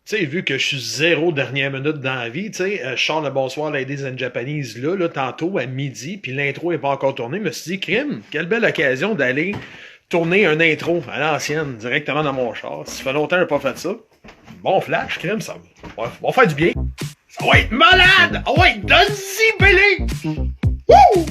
Tu sais, vu que je suis zéro dernière minute dans la vie, tu sais, je sors le bonsoir Ladies and Japanese là, tantôt à midi, puis l'intro est pas encore tournée. Je me suis dit, crime, quelle belle occasion d'aller tourner un intro à l'ancienne, directement dans mon char. Ça fait longtemps que j'ai pas fait ça. Bon flash, crime, ça va faire du bien. Ça va être malade! Ah ouais, donne-y, Billy! Wouh!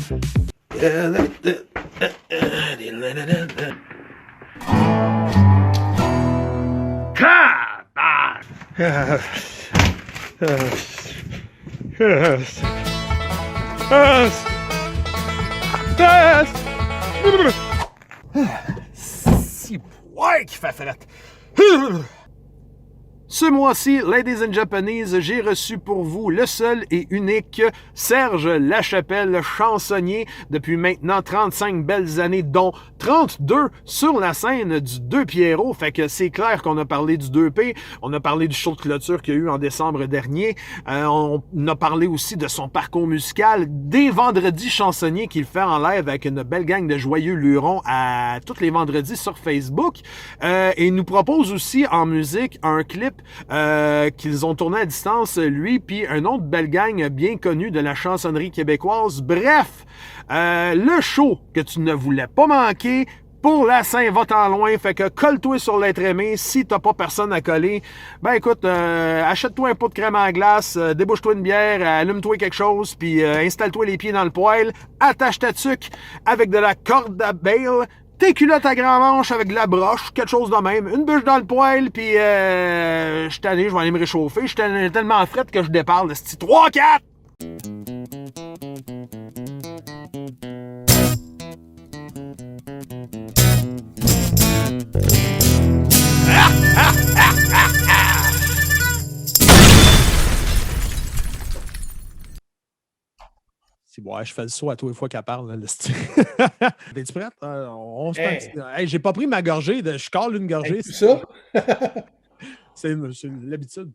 Si, ouais, qui fait frette. Ce mois-ci, Ladies and Japanese, j'ai reçu pour vous le seul et unique Serge Lachapelle, chansonnier depuis maintenant 35 belles années, dont 32 sur la scène du 2 Pierrot. Fait que c'est clair qu'on a parlé du 2P, on a parlé du show de clôture qu'il y a eu en décembre dernier, on a parlé aussi de son parcours musical, des vendredis chansonniers qu'il fait en live avec une belle gang de joyeux lurons à tous les vendredis sur Facebook, et il nous propose aussi en musique un clip qu'ils ont tourné à distance, lui puis un autre belle gang bien connue de la chansonnerie québécoise. Bref, le show que tu ne voulais pas manquer pour la Saint-Va-t'en loin, fait que colle-toi sur l'être aimé. Si t'as pas personne à coller, ben écoute, achète-toi un pot de crème à glace, débouche-toi une bière, allume-toi quelque chose, puis installe-toi les pieds dans le poêle, attache ta tuque avec de la corde à bale, tes culottes à grand manche avec de la broche, quelque chose de même, une bûche dans le poêle, puis je suis tanné, je vais aller me réchauffer. Je suis tellement frette que je déparle, c'est 3-4! Ouais, je fais le saut à tous les fois qu'elle parle. Es-tu prête? On se hey. Hey, j'ai pas pris ma gorgée. Je cale une gorgée. Hey, ça? C'est l'habitude.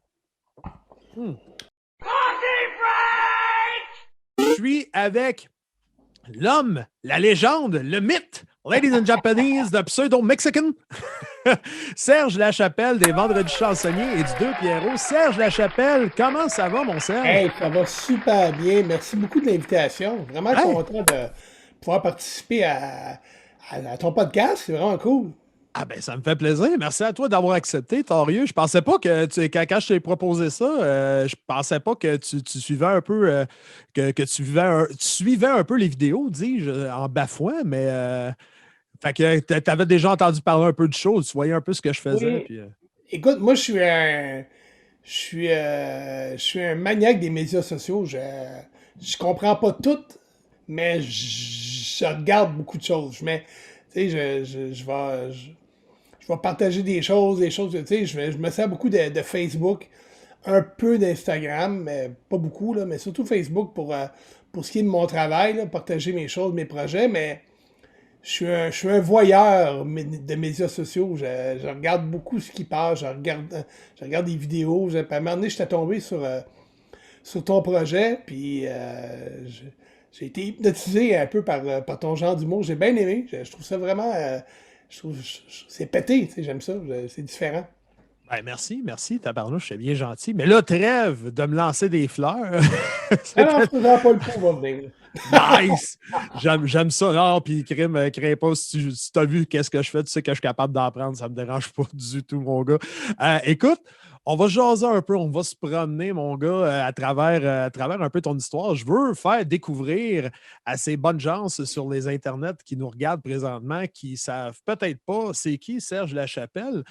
Je suis avec l'homme, la légende, le mythe, Ladies and Japanese, de pseudo-Mexican, Serge Lachapelle des Vendredis chansonniers et du 2 Pierrot. Serge Lachapelle, comment ça va, mon Serge? Hey, ça va super bien. Merci beaucoup de l'invitation. Vraiment content de pouvoir participer à ton podcast. C'est vraiment cool. Ah ben, ça me fait plaisir. Merci à toi d'avoir accepté, Torieux. Je pensais pas que quand je t'ai proposé ça, je pensais pas que tu suivais un peu que tu suivais un peu les vidéos, dis-je, en bafouant, mais fait que tu avais déjà entendu parler un peu de choses, tu voyais un peu ce que je faisais. Oui. Puis, Écoute, moi je suis un maniaque des médias sociaux. Je comprends pas tout, mais je regarde beaucoup de choses. Tu sais, je vais partager des choses, tu sais, je me sers beaucoup de Facebook, un peu d'Instagram, mais pas beaucoup, là, mais surtout Facebook pour ce qui est de mon travail, là, partager mes choses, mes projets, mais je suis un voyeur de médias sociaux, je regarde beaucoup ce qui passe, je regarde des vidéos, à un moment donné, j'étais tombé sur ton projet, puis j'ai été hypnotisé un peu par ton genre d'humour, j'ai bien aimé, je trouve ça vraiment... c'est pété, tu sais, j'aime ça, c'est différent. Ben merci, tabarnouche, c'est bien gentil. Mais là, trêve de me lancer des fleurs. Alors, je ne faisais pas le coup, va venir. Nice! J'aime ça. Non, puis crée pas, si tu as vu qu'est-ce que je fais, tu sais que je suis capable d'en prendre, ça me dérange pas du tout, mon gars. Écoute, on va jaser un peu, on va se promener, mon gars, à travers un peu ton histoire. Je veux faire découvrir à ces bonnes gens sur les internets qui nous regardent présentement, qui savent peut-être pas c'est qui Serge Lachapelle.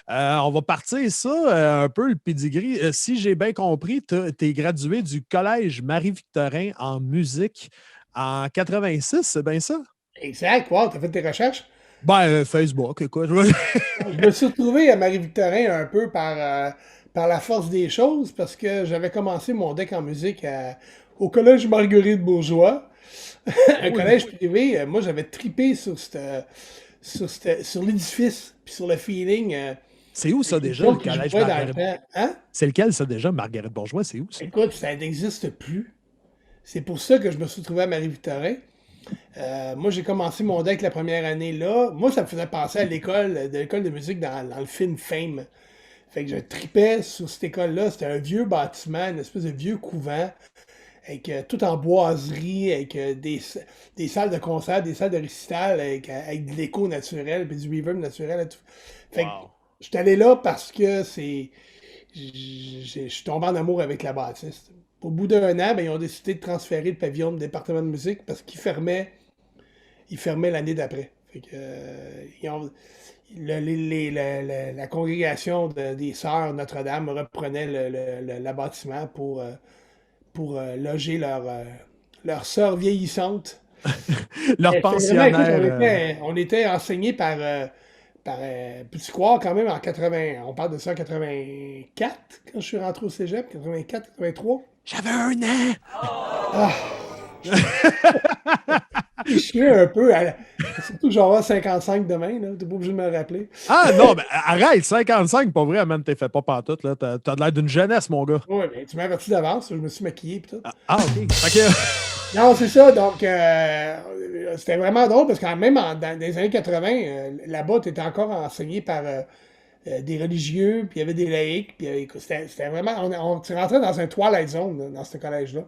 On va partir ça, un peu le pedigree. Si j'ai bien compris, tu es gradué du collège Marie-Victorin en musique en 86, c'est bien ça? Exact, wow, t'as fait tes recherches? Ben, Facebook, écoute. Je me suis retrouvé à Marie-Victorin un peu par la force des choses parce que j'avais commencé mon deck en musique au collège Marguerite Bourgeois, un collège privé. Moi, j'avais trippé sur l'édifice puis sur le feeling. C'est où ça Les déjà, le autres qui collège jouaient dans le Marguerite? temps. Hein? C'est lequel ça déjà, Marguerite Bourgeois? C'est où ça? Écoute, ça n'existe plus. C'est pour ça que je me suis retrouvé à Marie-Victorin. Moi, j'ai commencé mon deck la première année là. Moi, ça me faisait penser à l'école de musique dans le film Fame. Fait que je tripais sur cette école-là. C'était un vieux bâtiment, une espèce de vieux couvent, avec tout en boiserie, avec des salles de concert, des salles de récital, avec de l'écho naturel, puis du reverb naturel. Et tout. Fait que Wow. je suis allé là parce que je suis tombé en amour avec la bâtisse. Au bout d'un an, ben, ils ont décidé de transférer le pavillon du département de musique parce qu'il fermait l'année d'après. Fait que, la congrégation des Sœurs Notre-Dame reprenait le bâtiment pour loger leur sœur vieillissante. Leur C'était vraiment, écoute, pensionnaire. on était enseigné peux-tu croire quand même en 80, on parle de ça en 84, quand je suis rentré au cégep, 84, 83. J'avais 1 an! Ah, je suis un peu, surtout que j'en vais avoir 55 demain, là, t'es pas obligé de me le rappeler. Ah non, mais arrête, 55, pas vrai, man, t'es fait pas pantoute, là. T'as l'air d'une jeunesse, mon gars. Ouais, mais tu m'as averti d'avance, je me suis maquillé et tout. OK. Fait que... Non, c'est ça, donc c'était vraiment drôle parce que même dans les années 80, là-bas, tu étais encore enseigné par des religieux, puis il y avait des laïcs, puis c'était vraiment, tu rentrais dans un Twilight Zone là, dans ce collège-là.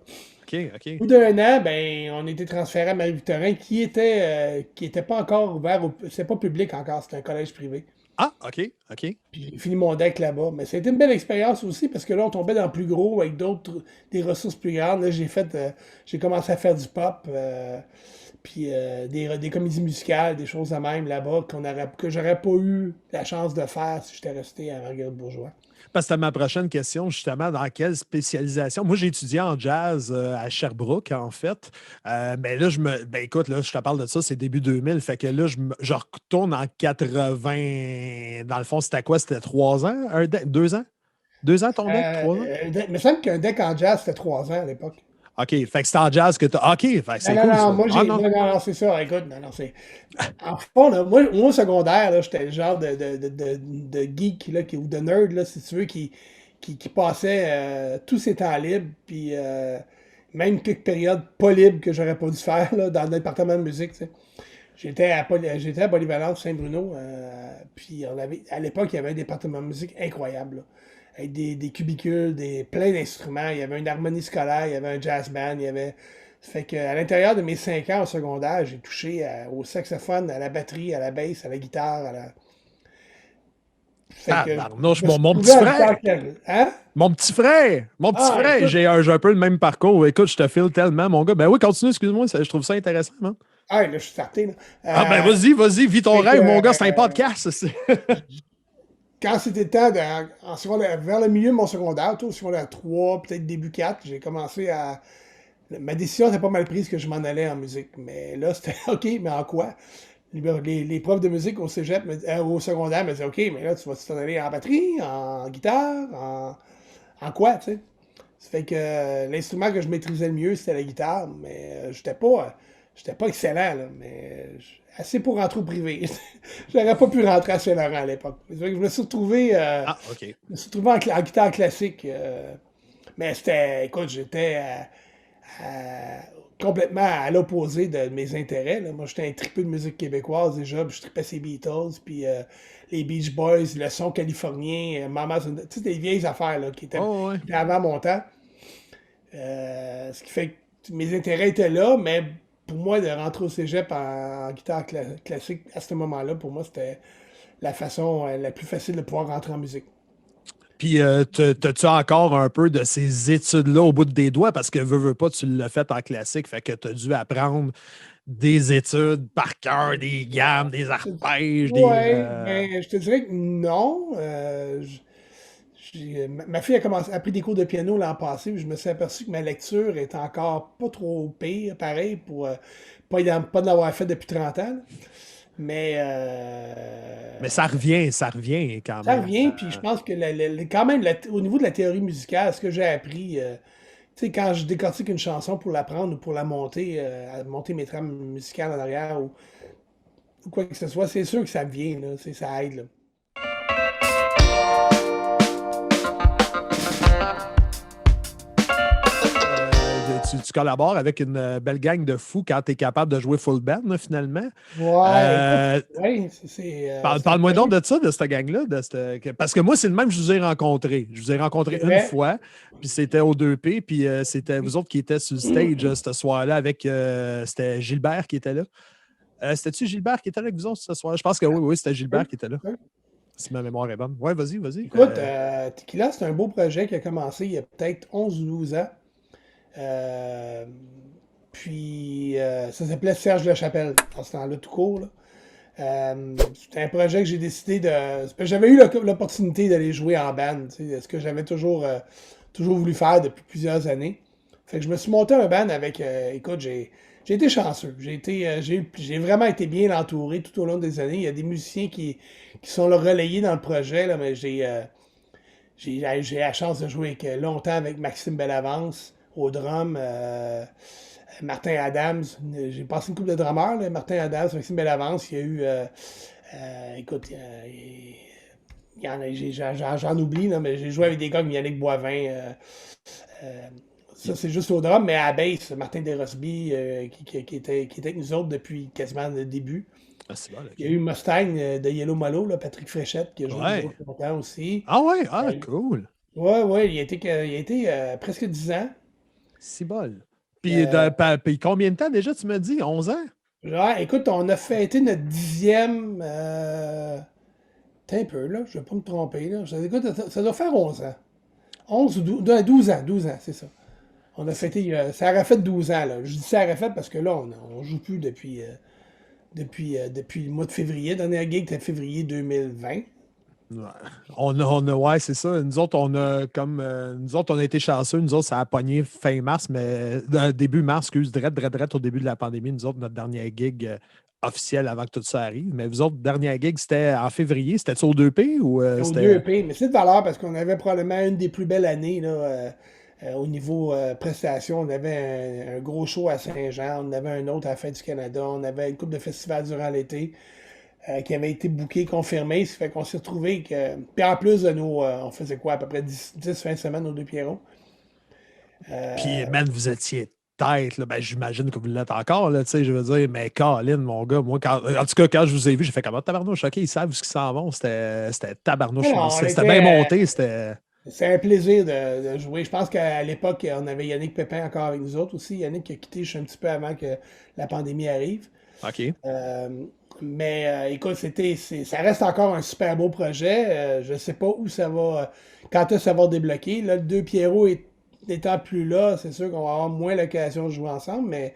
OK. Au bout d'un an, ben, on était transféré à Marie-Victorin, qui était pas encore ouvert, c'était pas public encore, c'était un collège privé. Ah, OK. Puis j'ai fini mon deck là-bas. Mais ça a été une belle expérience aussi parce que là, on tombait dans le plus gros avec des ressources plus grandes. Là, j'ai commencé à faire du pop, puis des comédies musicales, des choses de même là-bas que j'aurais pas eu la chance de faire si j'étais resté à Marguerite Bourgeois. Parce que c'était ma prochaine question, justement, dans quelle spécialisation? Moi, j'ai étudié en jazz à Sherbrooke, en fait. Mais là, ben écoute, là, je te parle de ça, c'est début 2000. Fait que là, je retourne en 80. Dans le fond, c'était quoi? C'était 3 ans? 2 ans? 2 ans ton deck? 3 ans? Il me semble qu'un deck en jazz, c'était 3 ans à l'époque. OK. Fait que c'est en jazz que tu as. OK. Fait que c'est cool, ça. Non, moi, Ah non. non, c'est ça. Écoute, non, c'est. En fond, là, moi, au secondaire, là, j'étais le genre de geek, là, ou de nerd, là, si tu veux, qui passait tous ses temps libres, puis même quelques périodes pas libres que j'aurais pas dû faire, là, dans le département de musique, tu sais. J'étais à Polyvalence Saint-Bruno, puis à l'époque, il y avait un département de musique incroyable, là, avec des cubicules, plein d'instruments. Il y avait une harmonie scolaire, il y avait un jazz band, il y avait. Ça fait qu'à l'intérieur de mes 5 ans au secondaire, j'ai touché au saxophone, à la batterie, à la basse, à la guitare, à la. Fait Ah, que barnouche, je me suis mon trouvé petit en frère! guitare. Hein? Mon petit frère! Mon petit Ah, frère! écoute, J'ai un peu le même parcours. Écoute, je te file tellement, mon gars. Ben oui, continue, excuse-moi, je trouve ça intéressant, man. là, je suis starté, là. Ah ben vas-y, vis ton Fait que, rêve, mon gars, c'est un podcast. quand c'était temps, vers le milieu de mon secondaire, au secondaire 3, peut-être début 4, j'ai commencé à. Ma décision était pas mal prise que je m'en allais en musique. Mais là, c'était OK, mais en quoi? Les profs de musique au cégep, au secondaire me disaient OK, mais là, tu vas t'en aller en batterie, en guitare, en quoi, tu sais? Ça fait que l'instrument que je maîtrisais le mieux, c'était la guitare, mais j'étais pas excellent, là, mais assez pour rentrer au privé. J'aurais pas pu rentrer à Saint-Laurent à l'époque. Ça fait que je me suis retrouvé, Ah, OK. en guitare classique. Mais écoute, j'étais complètement à l'opposé de mes intérêts, là. Moi, j'étais un tripeux de musique québécoise déjà, puis je tripais ces Beatles, puis les Beach Boys, le son californien, Mama's, tu sais, des vieilles affaires là, qui étaient Oh, ouais. avant mon temps. Ce qui fait que mes intérêts étaient là, mais pour moi, de rentrer au cégep en guitare classique à ce moment-là, pour moi, c'était la façon la plus facile de pouvoir rentrer en musique. Puis, t'as-tu encore un peu de ces études-là au bout des doigts? Parce que veux pas, tu l'as fait en classique, fait que t'as dû apprendre des études par cœur, des gammes, des arpèges, Ouais, mais je te dirais que non. Ma fille a pris des cours de piano l'an passé, puis je me suis aperçu que ma lecture est encore pas trop pire, pareil, pour pas de l'avoir fait depuis 30 ans, là. Mais Mais ça revient quand ça même. revient, puis je pense que quand même, au niveau de la théorie musicale, ce que j'ai appris, tu sais, quand je décortique une chanson pour l'apprendre ou pour la monter, à monter mes trames musicales en arrière ou quoi que ce soit, c'est sûr que ça me vient, là, ça aide, là. tu collabores avec une belle gang de fous quand tu es capable de jouer full band, là, finalement. Ouais, ouais, Parle-moi donc de ça, de cette gang-là. Parce que moi, c'est le même que je vous ai rencontré. Je vous ai rencontré une fois, puis c'était au 2P, puis c'était vous autres qui étaient sur le stage ce soir-là avec. C'était Gilbert qui était là. C'était-tu Gilbert qui était là avec vous autres ce soir? Je pense que oui, c'était Gilbert qui était là. Si ma mémoire est bonne. Ouais, vas-y. Écoute, Tequila, c'est un beau projet qui a commencé il y a peut-être 11 ou 12 ans. Puis, ça s'appelait Serge Lachapelle, dans ce temps-là, tout court. C'était un projet que j'ai décidé de. J'avais eu l'opportunité d'aller jouer en band, ce que j'avais toujours voulu faire depuis plusieurs années. Fait que je me suis monté un band avec. Écoute, j'ai été chanceux. J'ai vraiment été bien entouré tout au long des années. Il y a des musiciens qui sont là, relayés dans le projet, là, mais j'ai la chance de jouer longtemps avec Maxime Bellavance au drum. Martin Adams, j'ai passé une couple de drummers, là, Martin Adams, Maxime Bellavance, il y a eu, écoute, j'en oublie, là, mais j'ai joué avec des gars comme Yannick Boivin, ça c'est juste au drum, mais à la bass, Martin Desrosby, qui était avec nous autres depuis quasiment le début. Ah, c'est bon, okay. Il y a eu Mustang de Yellow Molo, là, Patrick Fréchette, qui a joué longtemps aussi. Ah ouais, cool. Ouais, il a été presque 10 ans. C'est bon. Puis, combien de temps déjà, tu m'as dit? 11 ans? Ouais, écoute, on a fêté notre 10e. T'es un peu, là, je ne vais pas me tromper. Là. Écoute, ça doit faire 11 ans. 11 ou 12 ans, c'est ça. On a fêté. Ça aurait fait 12 ans, là. Je dis ça aurait fait parce que là, on ne joue plus depuis le mois de février. La dernière gig, c'était février 2020. Ouais, c'est ça. Nous autres, on a été chanceux. Nous autres, ça a pogné fin mars, mais début mars, drette au début de la pandémie. Nous autres, notre dernière gig officielle avant que tout ça arrive. Mais vous autres, dernière gig, c'était en février. C'était-tu au 2P ou c'était au 2P, mais c'est de valeur parce qu'on avait probablement une des plus belles années là, au niveau prestation. On avait un gros show à Saint-Jean, on avait un autre à la fin du Canada, on avait une couple de festivals durant l'été. Qui avait été booké, confirmé. Ça fait qu'on s'est retrouvé que. Puis en plus de nous, on faisait quoi, à peu près 10 fins de semaine aux deux Pierrots. Puis, man, vous étiez tête, là. Ben, j'imagine que vous l'êtes encore, là, tu sais, je veux dire, mais Colin, mon gars, moi, en tout cas, quand je vous ai vu, j'ai fait comment tabarnouche, OK, ils savent où ils s'en vont. C'était tabarnouche. C'était bien monté, c'était. C'est un plaisir de jouer. Je pense qu'à l'époque, on avait Yannick Pépin encore avec nous autres aussi. Yannick a quitté juste un petit peu avant que la pandémie arrive. OK. Mais écoute, ça reste encore un super beau projet. Je ne sais pas où ça va, quand est-ce que ça va débloquer. Là, le 2 Pierrot n'étant plus là, c'est sûr qu'on va avoir moins l'occasion de jouer ensemble, mais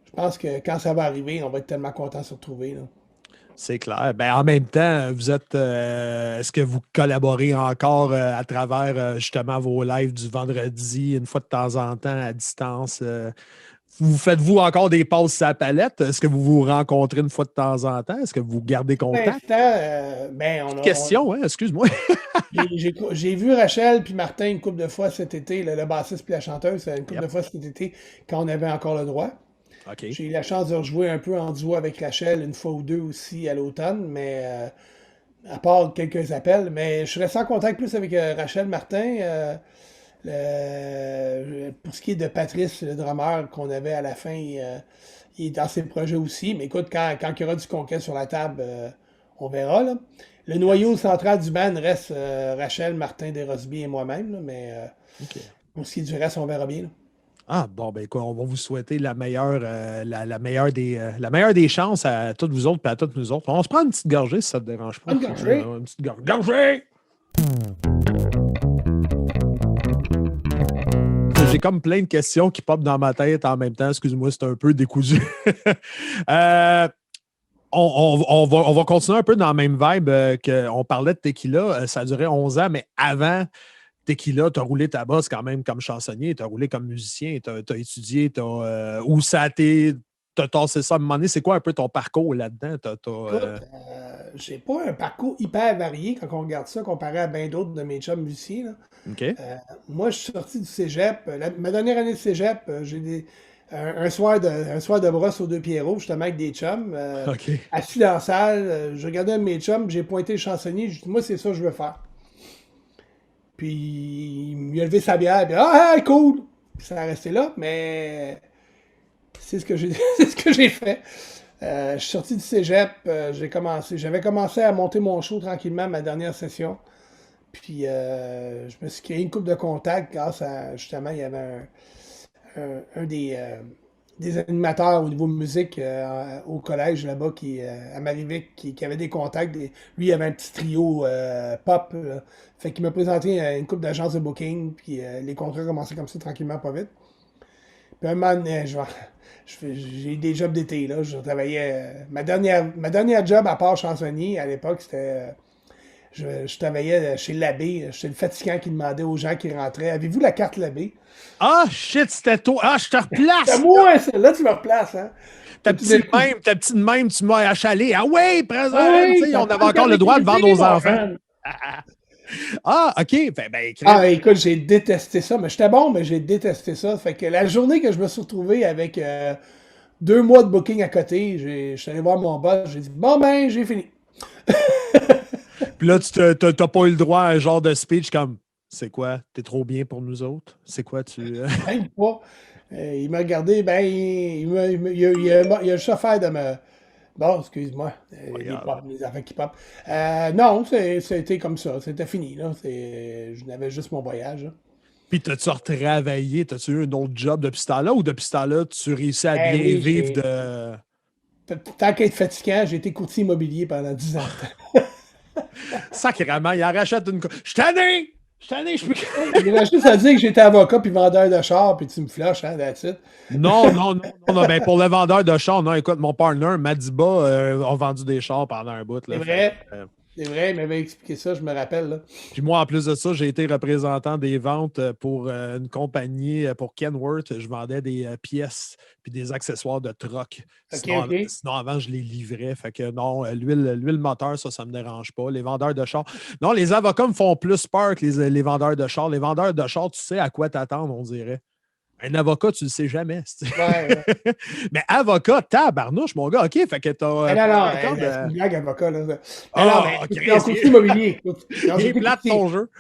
je pense que quand ça va arriver, on va être tellement contents de se retrouver. Là. C'est clair. Ben, en même temps, vous êtes. Est-ce que vous collaborez encore à travers justement vos lives du vendredi, une fois de temps en temps, à distance? Faites-vous encore des passes à la palette? Est-ce que vous vous rencontrez une fois de temps en temps? Est-ce que vous gardez contact? Question, hein? Excuse-moi. J'ai vu Rachel puis Martin une couple de fois cet été, le bassiste puis la chanteuse, une couple de fois cet été, quand on avait encore le droit. Okay. J'ai eu la chance de rejouer un peu en duo avec Rachel une fois ou deux aussi à l'automne, mais à part quelques appels. Mais je suis resté en contact plus avec Rachel Martin. Pour ce qui est de Patrice, le drummer qu'on avait à la fin, il est dans ses projets aussi. Mais écoute, quand il y aura du conquête sur la table, on verra. Là. Le noyau central du band reste Rachel, Martin Desrosby et moi-même. Là, mais pour ce qui est du reste, on verra bien. Là. Ah, bon, ben quoi, on va vous souhaiter la meilleure des chances à toutes vous autres et à toutes nous autres. On se prend une petite gorgée si ça ne te dérange pas. Une gorgée? Une petite gorgée! J'ai comme plein de questions qui popent dans ma tête en même temps. Excuse-moi, c'est un peu décousu. On va continuer un peu dans la même vibe qu'on parlait de Tequila. Ça a duré 11 ans, mais avant Tequila, tu as roulé ta bosse quand même comme chansonnier, tu as roulé comme musicien, tu as étudié, où ça a été. Tu as tassé ça à un moment donné. C'est quoi un peu ton parcours là-dedans? J'ai pas un parcours hyper varié quand on regarde ça comparé à bien d'autres de mes chums musiciens. Là. Okay. Moi, je suis sorti du cégep. Ma dernière année de cégep, j'ai un soir de brosse aux deux Pierrots, justement, avec des chums. Assis dans la salle, je regardais un de mes chums, j'ai pointé le chansonnier, j'ai dit, moi, c'est ça que je veux faire. Puis, il m'a levé sa bière, puis ah, cool! puis ça a resté là, mais c'est ce que j'ai c'est ce que j'ai fait. Je suis sorti du cégep, j'avais commencé à monter mon show tranquillement ma dernière session. Puis je me suis créé une couple de contacts grâce à, justement, il y avait un des animateurs au niveau musique au collège là-bas, à Marivic, qui avait des contacts. Lui, il avait un petit trio pop. Là. Fait qu'il m'a présenté une couple d'agences de booking, puis les contrats commençaient comme ça tranquillement, pas vite. Puis un moment donné, j'ai eu des jobs d'été, là. Je travaillais. Ma dernière job à part chansonnier à l'époque, c'était. Je travaillais chez l'abbé. J'étais le fatigant qui demandait aux gens qui rentraient: Avez-vous la carte l'abbé? Ah, shit, c'était toi. Ah, je te C'est replace. moi, là, tu me replaces, hein? Ta petite même, tu m'as achalé. Ah ouais, présent. Oui, On avait encore le droit de vendre aux enfants. Ah, OK. Écoute, j'ai détesté ça. Mais j'étais bon, mais j'ai détesté ça. Fait que la journée que je me suis retrouvé avec 2 mois de booking à côté, je suis allé voir mon boss. J'ai dit: Bon, ben, j'ai fini. Puis là, tu n'as pas eu le droit à un genre de speech comme: C'est quoi? T'es trop bien pour nous autres? C'est quoi tu. Même pas. Il m'a regardé, ben, il y a le chauffeur de me. Bon, excuse-moi, les affaires qui pop. Non, c'était comme ça, c'était fini. Là. Je n'avais juste mon voyage. Là. Puis, t'as-tu retravaillé? T'as-tu eu un autre job depuis ce temps-là ou depuis ce temps-là, tu réussis à bien Oui, vivre de. Tant qu'être fatigant, j'ai été courtier immobilier pendant 10 ans. Sacrément, il en rachète une. Je suis tanné! Je peux. Il reste juste à dire que j'étais avocat puis vendeur de char, puis tu me flushes, hein, that's it. Non. Ben, pour le vendeur de chars, non, écoute, mon partner, Madiba, a vendu des chars pendant un bout. Là, c'est vrai. C'est vrai, il m'avait expliqué ça, je me rappelle. Là. Puis moi, en plus de ça, j'ai été représentant des ventes pour une compagnie, pour Kenworth. Je vendais des pièces puis des accessoires de troc. Sinon, avant, je les livrais. Fait que non, l'huile moteur, ça me dérange pas. Les vendeurs de chars. Non, les avocats me font plus peur que les vendeurs de chars. Les vendeurs de chars, tu sais à quoi t'attendre, on dirait. Un avocat, tu le sais jamais. Ouais. Mais avocat, tabarnouche, mon gars, OK, fait que t'as. Non, c'est une blague, avocat. Là. OK. Courtier immobilier. J'ai plate ton jeu.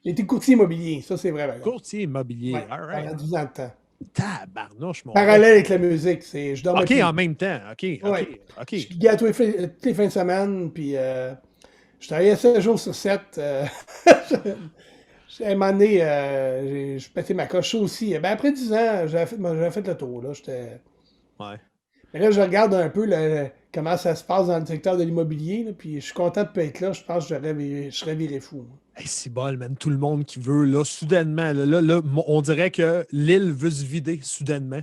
J'ai été courtier immobilier, ça c'est vrai. Courtier immobilier, ouais, all right. Pendant 12 ans de temps. Tabarnouche, mon Parallèle avec la musique, je dormais OK, plus. en même temps, OK. Je gars toutes les fins de semaine, puis je travaillais 7 jours sur 7. À un moment donné, je pétais ma coche aussi. Ben, après 10 ans, j'avais fait le tour. Là. Ouais. Mais là, je regarde un peu comment ça se passe dans le secteur de l'immobilier. Là, puis je suis content de ne pas être là. Je pense que je serais viré fou. Hey, c'est bol, man. Tout le monde qui veut, là, soudainement, là, on dirait que l'île veut se vider, soudainement.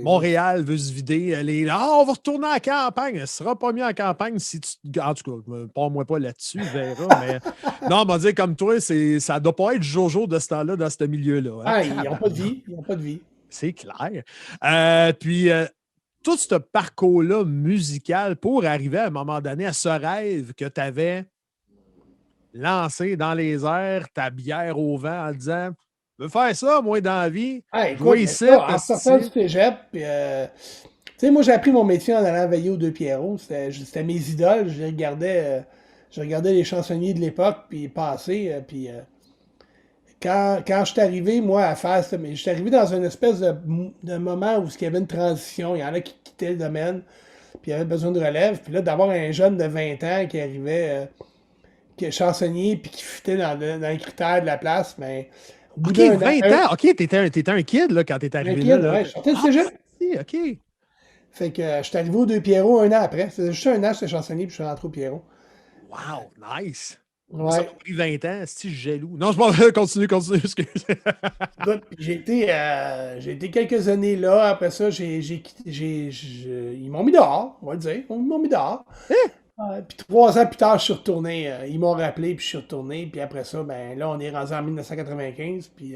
Montréal veut se vider. On va retourner en campagne. Ce sera pas mieux en campagne si tu. En tout cas, parle-moi pas là-dessus, verra. Mais non, on va dire comme toi, ça doit pas être Jojo de ce temps-là, dans ce milieu-là. Hein? Ils n'ont pas de vie. Ils n'ont pas de vie. C'est clair. Puis, tout ce parcours-là musical pour arriver à un moment donné à ce rêve que tu avais lancé dans les airs, ta bière au vent en disant: Je veux faire ça, moi, dans la vie. Écoute, en sortant du cégep, tu sais, moi, j'ai appris mon métier en allant veiller aux Deux Pierrots. C'était mes idoles. Je regardais les chansonniers de l'époque, puis passer. Puis quand je suis arrivé, moi, à faire ça, je suis arrivé dans une espèce de moment où il y avait une transition. Il y en a qui quittaient le domaine, puis il y avait besoin de relève. Puis là, d'avoir un jeune de 20 ans qui arrivait, qui est chansonnier, puis qui fitait dans les critères de la place, mais... OK, 20 ans. OK, t'étais un kid là, quand t'es arrivé là. Ouais, je sortais du cégep. OK. Fait que je suis arrivé aux Deux Pierrots 1 an après. C'était juste 1 an, j'étais chansonnier, puis je suis rentré aux Pierrots. Wow, nice. Ouais. Ça m'a pris 20 ans, c'est jaloux. Non, je m'en continue, excuse. J'ai été quelques années là. Après ça, ils m'ont mis dehors, on va le dire. Ils m'ont mis dehors. Puis 3 ans plus tard, je suis retourné. Ils m'ont rappelé, puis je suis retourné. Puis après ça, ben là, on est rendu en 1995, puis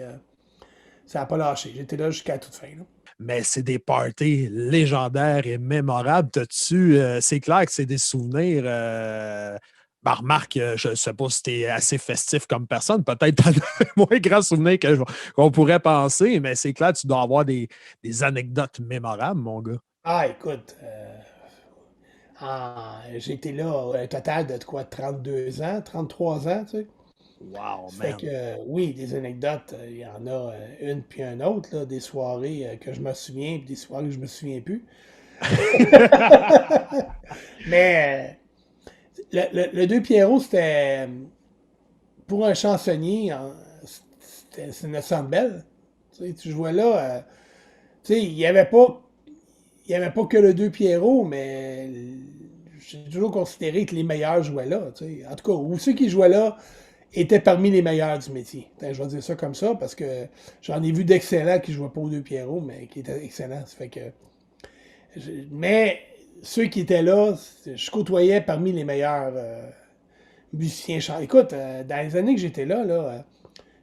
ça n'a pas lâché. J'étais là jusqu'à toute fin. Là. Mais c'est des parties légendaires et mémorables. C'est clair que c'est des souvenirs. Remarque, je ne sais pas si tu es assez festif comme personne. Peut-être tu as moins grand souvenir qu'on pourrait penser, mais c'est clair que tu dois avoir des anecdotes mémorables, mon gars. Écoute, j'ai été là un total de 32 ans, 33 ans, tu sais. Wow, Ça fait man. que, oui, des anecdotes, il y en a une puis une autre, là, des soirées que je me souviens, puis des soirées que je me souviens plus. Mais le Deux Pierrot, c'était pour un chansonnier, c'est une Centre Bell. Tu sais, tu jouais là, tu sais, il y avait pas que le Deux Pierrot, mais j'ai toujours considéré que les meilleurs jouaient là. Tu sais. En tout cas, ou ceux qui jouaient là étaient parmi les meilleurs du métier. Attends, je vais dire ça comme ça parce que j'en ai vu d'excellents qui jouaient pas aux Deux Pierrot, mais qui étaient excellents. Ça fait que, mais ceux qui étaient là, je côtoyais parmi les meilleurs musiciens chanteurs. Écoute, dans les années que j'étais là,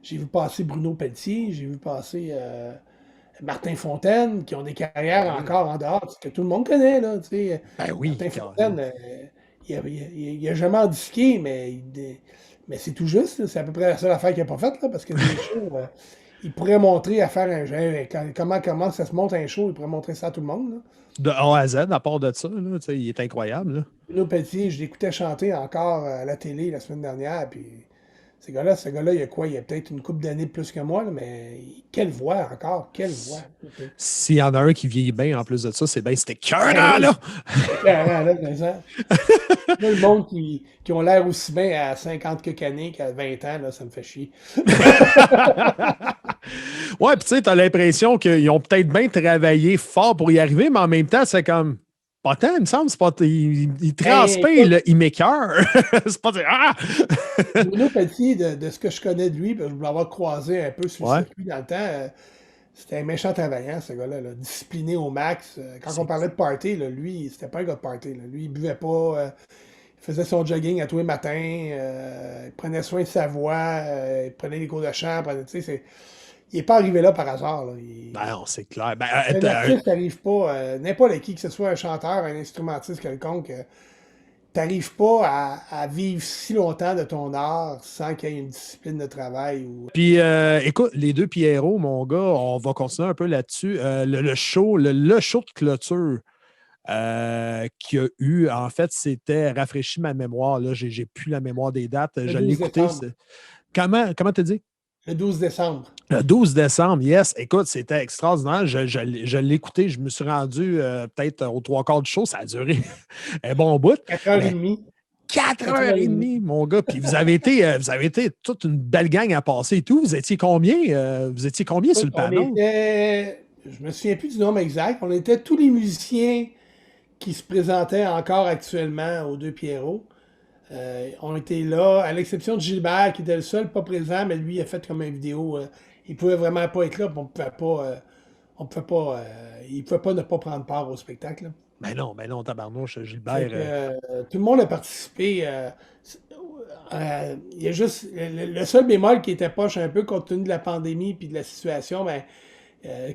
j'ai vu passer Bruno Pelletier, j'ai vu passer Martin Fontaine, qui ont des carrières encore en dehors, que tout le monde connaît. Là, tu sais. Ben oui, Martin Caroline. Fontaine, il a jamais en disqué, mais c'est tout juste. Là. C'est à peu près la seule affaire qu'il n'a pas faite, là, parce que des shows, il pourrait montrer à faire un jeu. Comment ça se monte un show, il pourrait montrer ça à tout le monde. Là. De A à Z, à part de ça, là, tu sais, il est incroyable. Là. Bruno Pelletier, je l'écoutais chanter encore à la télé la semaine dernière, puis ce gars-là, il y a quoi? Il y a peut-être une couple d'années de plus que moi, là, mais quelle voix encore, quelle voix. S'il y en a un qui vieillit bien en plus de ça, c'est bien c'était Ben cœur oui, là! c'est clairement, là, dans ça. Moi, le monde qui ont l'air aussi bien à 50 quelques années qu'à 20 ans, là, ça me fait chier. Ouais, puis tu sais, t'as l'impression qu'ils ont peut-être bien travaillé fort pour y arriver, mais en même temps, c'est comme. Pas tant, il me semble, c'est pas. Il Ben, transpire, écoute, là, il m'écœure. C'est pas. Ah! Bruno Pelletier, de ce que je connais de lui, parce que je voulais l'avoir croisé un peu sur le Ouais. circuit dans le temps, c'était un méchant travaillant, ce gars-là, là, discipliné au max. Quand on C'est- parlait de party, là, lui, c'était pas un gars de party. Là. Lui, il buvait pas, il faisait son jogging à tous les matins, il prenait soin de sa voix, il prenait des cours de chant, il n'est pas arrivé là par hasard. Là. Ben, non, c'est clair. Ben, Un artiste n'arrive pas, n'importe qui, que ce soit un chanteur, un instrumentiste quelconque, t'arrives pas à vivre si longtemps de ton art sans qu'il y ait une discipline de travail. Ou... puis, écoute, les deux Pierrot, mon gars, on va continuer un peu là-dessus. Le show, le show de clôture qu'il y a eu, en fait, c'était rafraîchi ma mémoire. Là, j'ai plus la mémoire des dates. Le Je 12 l'ai écouté. décembre. Comment t'as dit? Le 12 décembre. Le 12 décembre, yes. Écoute, c'était extraordinaire. Je l'ai écouté. Je me suis rendu peut-être aux trois quarts du show. Ça a duré un bon bout. 4h30. 4h30, mon gars. Puis vous avez été toute une belle gang à passer et tout. Vous étiez combien? Vous étiez combien sur le On panneau? était, je me souviens plus du nombre exact, on était tous les musiciens qui se présentaient encore actuellement aux Deux Pierrot. On était là, à l'exception de Gilbert, qui était le seul pas présent, mais lui, il a fait comme une vidéo. Il pouvait vraiment pas être là, puis il pouvait pas ne pas prendre part au spectacle. Là. Ben non, tabarnouche, Fait Gilbert. que, tout le monde a participé. Il y a juste le seul bémol qui était poche un peu compte tenu de la pandémie puis de la situation, ben,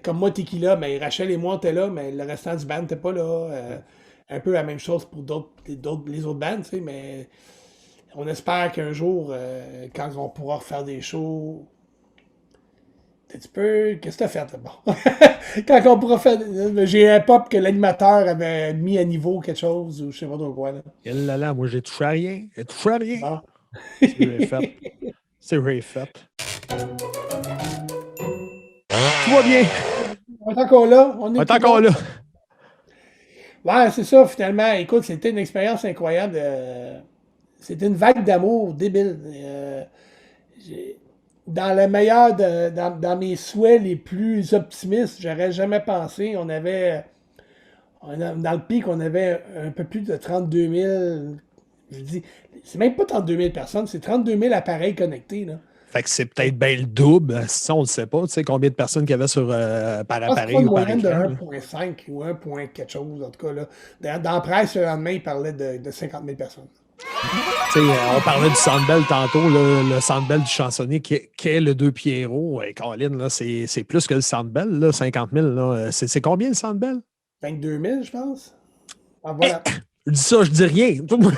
comme moi, Tequila, ben, Rachel et moi, on était là, mais le restant du band n'était pas là. Un peu la même chose pour les autres bands, tu sais, mais on espère qu'un jour, quand on pourra refaire des shows, un petit peu. Qu'est-ce que t'as fait, là? Bon. Quand on pourra faire. J'ai un pop que l'animateur avait mis à niveau quelque chose, ou je sais pas trop quoi, là. Et là, là, moi, j'ai touché à rien. J'ai touché à rien. Bon. C'est vrai fait. C'est vrai fait. Tout va bien. On est encore là. On On est encore là. Ouais, c'est ça, finalement. Écoute, c'était une expérience incroyable. C'était une vague d'amour débile. Dans le meilleur, dans mes souhaits les plus optimistes, j'aurais jamais pensé. Dans le pic, on avait un peu plus de 32 000. Je dis, c'est même pas 32 000 personnes, c'est 32 000 appareils connectés. Là. Fait que c'est peut-être bien le double. Ça, on ne le sait pas. Tu sais combien de personnes qu'il y avait par Je pense que c'est appareil pas une ou par moyenne de écran. 1,5 ou 1 point quelque chose, en tout cas. Là. Dans la presse, le lendemain, il parlait de 50 000 personnes. Tu sais, on parlait du Sandbell tantôt, le Sandbell du chansonnier qui est le Deux Pierrot. Colin, là, c'est plus que le Sandbell, là, 50 000. Là. C'est combien le Sandbell? 22 000, je pense. Ah, voilà. Je dis ça, je dis rien. Écoute, on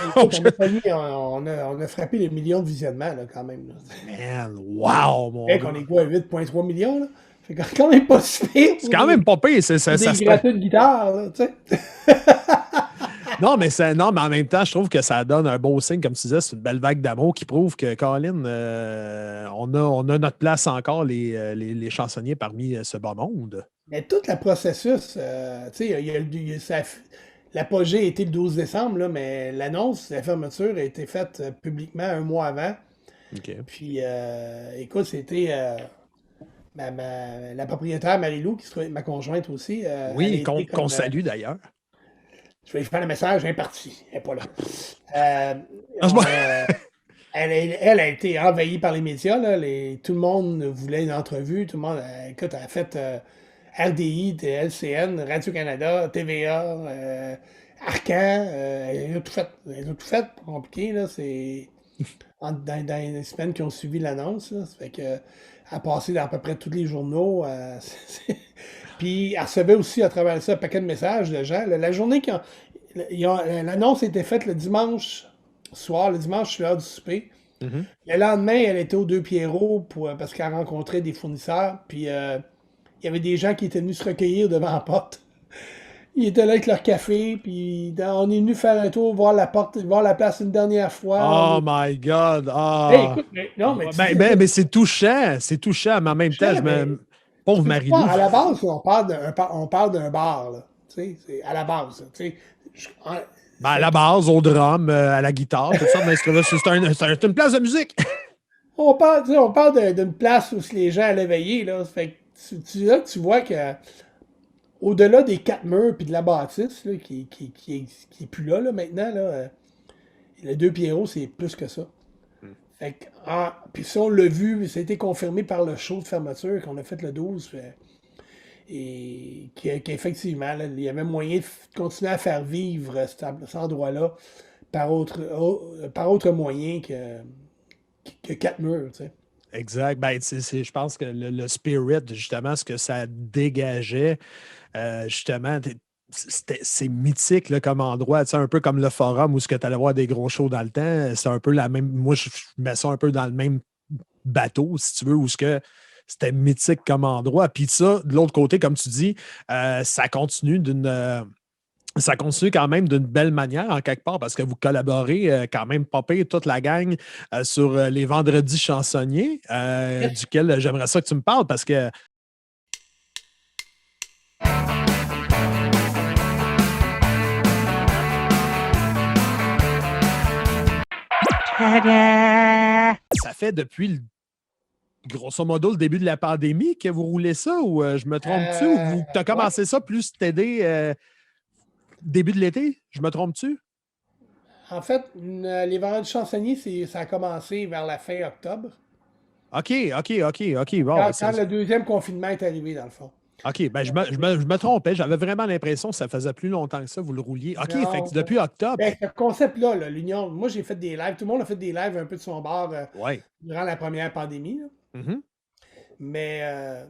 a frappé les millions de visionnements, là, quand même. Là. Man, wow, mon Fait gars. qu'on est quoi, 8,3 millions, là? Fait qu'on est quand même pas si pire. C'est quand même pas pire. Ça des se gratuits de guitare, là, tu sais. Non, mais en même temps, je trouve que ça donne un beau signe, comme tu disais, c'est une belle vague d'amour qui prouve que, Colin, on a notre place encore, les chansonniers parmi ce bas monde. Mais tout le processus, tu sais, l'apogée a été le 12 décembre, là, mais l'annonce de la fermeture a été faite publiquement un mois avant. OK. Puis, écoute, c'était la propriétaire Marie-Lou, qui se trouve être ma conjointe aussi. Elle Oui, a été qu'on comme, salue d'ailleurs. je vais lui faire le message, elle est partie. Elle n'est pas là. Ah, c'est bon. Elle a été envahie par les médias. Là. Tout le monde voulait une entrevue. Tout le monde, écoute, elle a fait RDI, LCN, Radio-Canada, TVA, Arcan. Elle a tout fait. Elle a tout fait, pas compliqué. Là, c'est dans les semaines qui ont suivi l'annonce. Là. Ça fait que, elle a passé dans à peu près tous les journaux. Puis elle recevait aussi à travers ça un paquet de messages de gens. La journée l'annonce a été faite le dimanche soir, le dimanche, l'heure du souper. Mhm. Le lendemain, elle était aux Deux Pierrots parce qu'elle rencontrait des fournisseurs. Puis il y avait des gens qui étaient venus se recueillir devant la porte. Ils étaient là avec leur café, puis on est venu faire un tour, voir la porte, voir la place une dernière fois. Oh my God! Hey, écoute, non, mais Mais c'est touchant, mais en même temps, pauvre Marie-Lou. À la base, on parle d'un bar, là. Tu sais, c'est à la base. Tu sais, À la base, au drum, à la guitare, tout ça, mais c'est une place de musique. on parle d'une place où les gens allaient veiller, là. Fait que là, tu vois que au-delà des 4 murs puis de la bâtisse, là, qui est plus là, maintenant, là, les Deux Pierrots, c'est plus que ça. Fait que, puis ça, on l'a vu, ça a été confirmé par le show de fermeture qu'on a fait le 12. Et qu'effectivement, il y avait moyen de continuer à faire vivre cet endroit-là par autre moyen que 4 murs. Tu sais. Exact. Ben, je pense que le spirit, justement, ce que ça dégageait, justement, c'est mythique là, comme endroit, un peu comme le forum où tu allais voir des gros shows dans le temps. C'est un peu la même. Moi, je mets ça un peu dans le même bateau, si tu veux, où c'était mythique comme endroit. Puis ça, de l'autre côté, comme tu dis, ça continue quand même d'une belle manière, en quelque part, parce que vous collaborez quand même pas pire, toute la gang, sur les vendredis chansonniers, duquel j'aimerais ça que tu me parles, parce que ça fait depuis grosso modo le début de la pandémie que vous roulez ça, ou je me trompe-tu, ou tu as commencé ça plus t'aider début de l'été? Je me trompe-tu? En fait, les vendredis chansonniers, ça a commencé vers la fin octobre. OK. Bon, quand le deuxième confinement est arrivé, dans le fond. OK, ben je me trompais. J'avais vraiment l'impression que ça faisait plus longtemps que ça, vous le rouliez. OK, Non, fait que depuis octobre. Ben, ce concept-là, l'Union, moi j'ai fait des lives, tout le monde a fait des lives un peu de son bar durant la première pandémie. Mm-hmm. Mais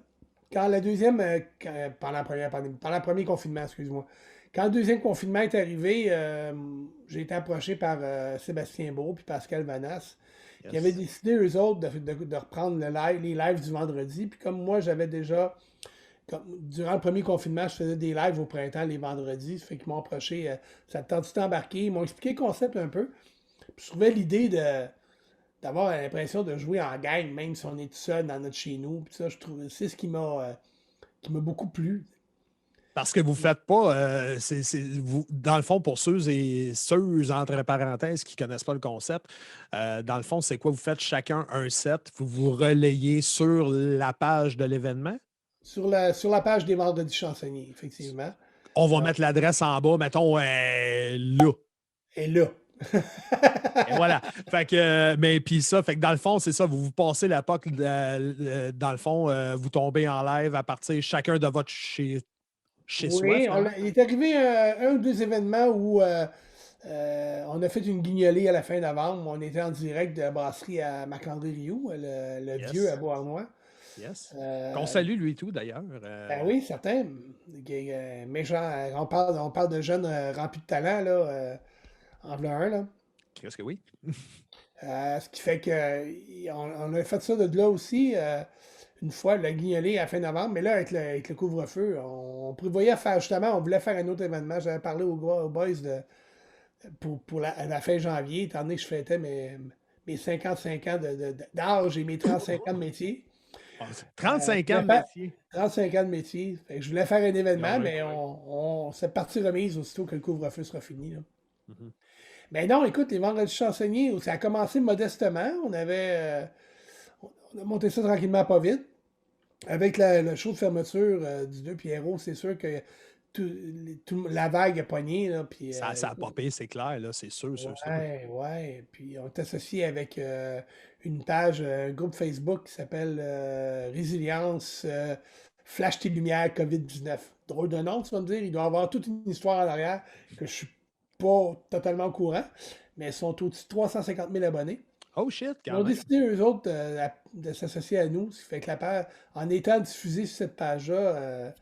quand la deuxième, pendant la première pandémie, pendant le premier confinement, excuse-moi, quand le deuxième confinement est arrivé, j'ai été approché par Sébastien Beau et Pascal Vanas, qui avaient décidé, eux autres, de reprendre les lives du vendredi. Puis comme moi, j'avais déjà, durant le premier confinement, je faisais des lives au printemps les vendredis. Ça fait qu'ils m'ont approché, ça te tente d'embarquer. Ils m'ont expliqué le concept un peu. Puis je trouvais l'idée d'avoir l'impression de jouer en gang, même si on est tout seul dans notre chez nous. Puis ça, c'est ce qui m'a beaucoup plu. Parce que vous ne faites pas, dans le fond, pour ceux, entre parenthèses, qui ne connaissent pas le concept, dans le fond, c'est quoi? Vous faites chacun un set, vous vous relayez sur la page de l'événement? Sur la page des vendredis chansonniers, effectivement. On va mettre l'adresse en bas, mettons, là. Et là. Et voilà. Fait que, mais puis ça, fait que dans le fond, c'est ça, vous passez la POC, dans le fond, vous tombez en live à partir chacun de votre chez soi. Oui, il est arrivé un ou deux événements où on a fait une guignolée à la fin novembre. On était en direct de la brasserie à Marc-André-Rioux, le vieux à Beauharnois. Yes. Qu'on salue lui tout d'ailleurs. Ben oui, certain. Méchant, on parle de jeunes remplis de talent, là, en v'là un, là. Qu'est-ce que oui? Ce qui fait qu'on a fait ça de là aussi, une fois, le guignolé à fin novembre, mais là, avec le couvre-feu, on prévoyait faire, justement, on voulait faire un autre événement. J'avais parlé aux boys pour la fin janvier, étant donné que je fêtais mes 55 ans d'âge et mes 35 ans de métier. 35 Je ans voulais de faire métier. 35 ans de métier. Fait que je voulais faire un événement, Quand même. mais c'est parti remise aussitôt que le couvre-feu sera fini. Là. Mhm. Mais non, écoute, les vendredis chansonniers, ça a commencé modestement. On a monté ça tranquillement, pas vite. Avec le show de fermeture du 2 Pierrot, c'est sûr que la vague a pogné. Là, puis, Ça a popé, c'est clair, là, c'est sûr, sûr. ouais, ouais. Puis on est associé avec une page, un groupe Facebook qui s'appelle Résilience Flash tes lumières COVID-19. Drôle de nom, tu vas me dire. Il doit y avoir toute une histoire en arrière que je suis pas totalement au courant, mais ils sont au-dessus de 350 000 abonnés. Oh shit, Ils quand ont même. décidé, eux autres, de s'associer à nous. Ce qui fait que la page, en étant diffusée sur cette page-là,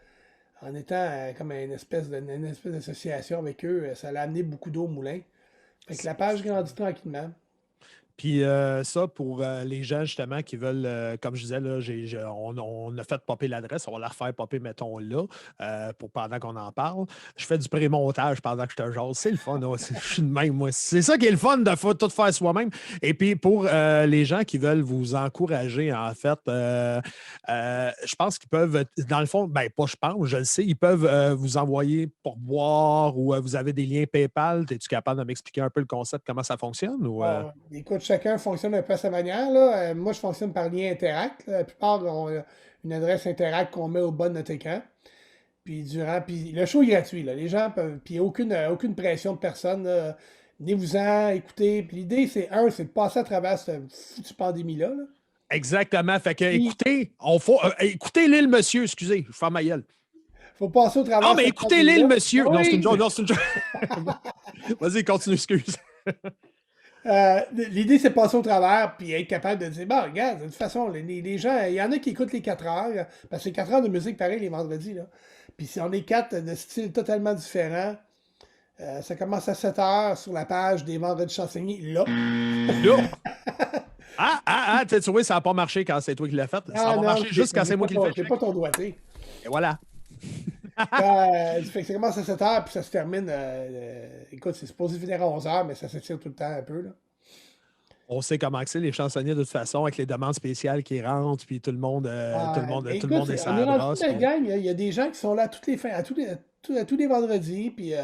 en étant comme une espèce d'association avec eux, ça l'a amené beaucoup d'eau au moulin. Fait que la page grandit tranquillement. Puis ça, pour les gens justement qui veulent, comme je disais, là, on a fait popper l'adresse, on va la refaire popper, mettons là, pour pendant qu'on en parle. Je fais du pré-montage pendant que je te jase. C'est le fun, hein, je suis de même, moi. C'est ça qui est le fun de tout faire soi-même. Et puis pour les gens qui veulent vous encourager, en fait, je pense qu'ils peuvent, dans le fond, ben pas je pense, je le sais, ils peuvent vous envoyer pour boire ou vous avez des liens PayPal. Es-tu capable de m'expliquer un peu le concept, comment ça fonctionne? Ou, Écoute, chacun fonctionne un peu à sa manière. Là. Moi, je fonctionne par lien Interact. Là. La plupart ont une adresse Interact qu'on met au bas de notre écran. Puis le show est gratuit. Là. Les gens peuvent. Puis il n'y a aucune pression de personne. Là. Venez-vous-en, écoutez. Puis l'idée, c'est de passer à travers cette foutue pandémie-là. Là. Exactement. Fait que, Puis, écoutez l'île, monsieur. Excusez, je ferme ma gueule. faut passer au travers. Ah, mais écoutez l'île, monsieur. Oui. Non, c'est une joke. Non, c'est une joke. Vas-y, continue, excuse. L'idée, c'est de passer au travers puis être capable de dire, bon, regarde, de toute façon, les gens, il y en a qui écoutent les 4 heures, parce que c'est 4 heures de musique pareil les vendredis. Là. Puis si on est 4 de styles totalement différents, ça commence à 7 heures sur la page des vendredis chansonniers, là. Là. Tu vois, ça n'a pas marché quand c'est toi qui l'as fait. Ça va marcher juste quand c'est moi qui le fais. J'ai pas ton doigté. Et voilà. Fait que ça commence à 7 heures, puis ça se termine. Écoute, c'est supposé finir à 11 heures, mais ça s'étire tout le temps un peu. Là. On sait comment c'est les chansonniers de toute façon, avec les demandes spéciales qui rentrent, puis tout le monde est sur la brosse. La gang, il y a des gens qui sont là toutes les fins, à tous les vendredis, puis